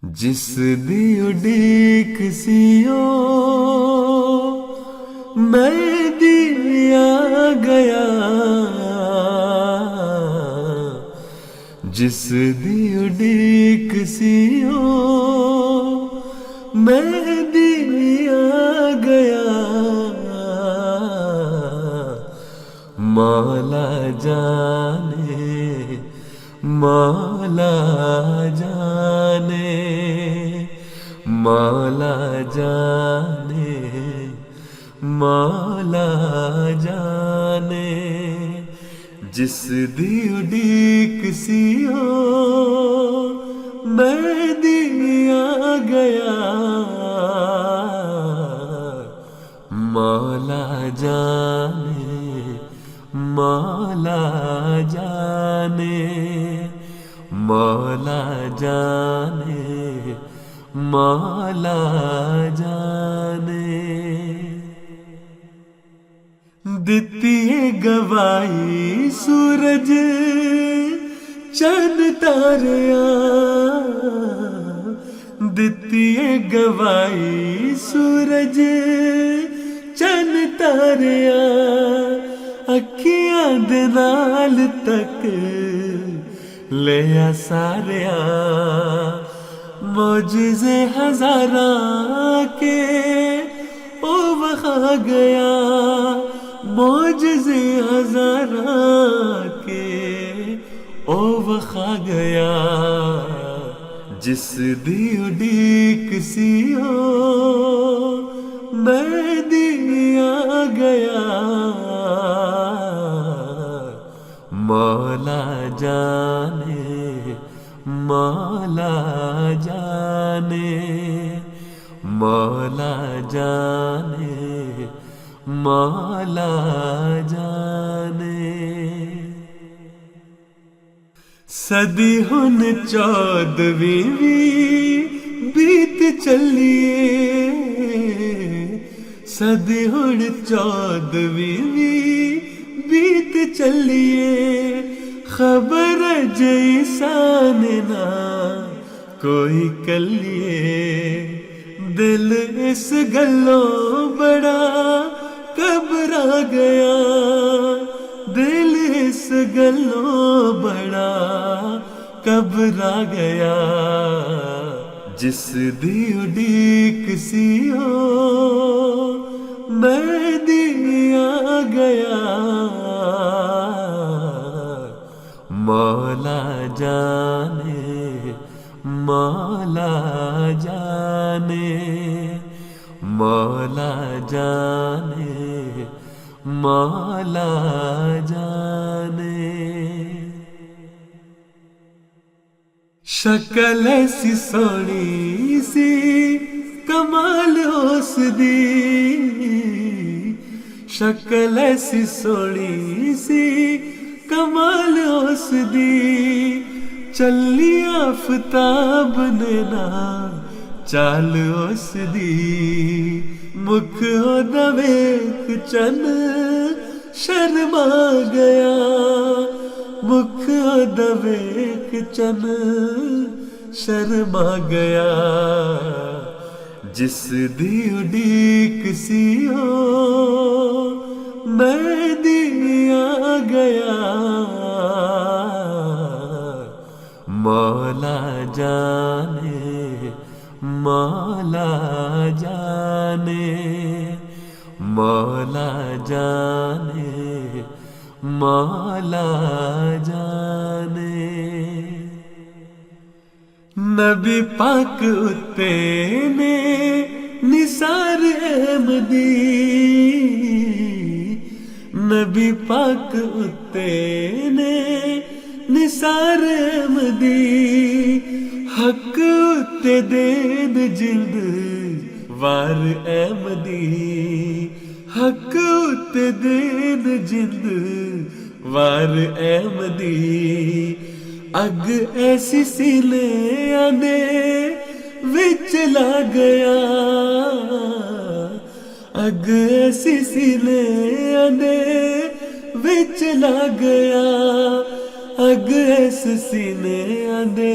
جس دی اڈیک سیو میں دیا گیا، جس دی اڈیک سیو میں دیا گیا، مولا جانے مولا جانے مولا جانے مولا جانے، جس دی اڈیک سیو میں دیا گیا، مولا جانے مولا جانے مولا جانے مولا جانے، دتی ہے گواہی سورج چند تاریاں، دتی ہے گواہی سورج چند تاریاں، اکھیاں دے نال تک لیا ساریاں، معجزے ہزاراں کے او وکھا گیا، معجزے ہزاراں کے او وکھا گیا، جس دی اڈیک سیو میں دیا گیا، مولا جانے مولا جانے مولا جانے مولا جانے، صدی ہن 14ویں بیت چلیے، صدی ہن 14ویں بیت چلیے، خبر جیسان نہ کوئی کلیے، دل اس گلوں بڑا گھبرا گیا، دل اس گلوں بڑا گھبرا گیا، جس دی اڈیک سیو میں دیا گیا، مولا جانے مولا جانے مولا جانے مولا جانے، شکل ایسی سونی سی کمال اس دی، شکل ایسی سونی سی کمال اس دی، چلی آفتاب نے نا چال اس دی، مکھ دا ویکھ چن شرما گیا، مکھ دا ویکھ چن شرما گیا، جس دی اڈیک سیو میں دیا گیا، مولا جانے مولا جانے مولا جانے مولا جانے، نبی پاک اتے نے نثار احمدی، نبی پاک اتے نے نثار احمدی، حق اتے دین جلد وار احمدی، حق اتے دین جلد وار احمدی، اگ ایسی سینے آنے وچ لا گیا، اگ ایسی سینے آنے وچ لا گیا، اگ اس سینے دے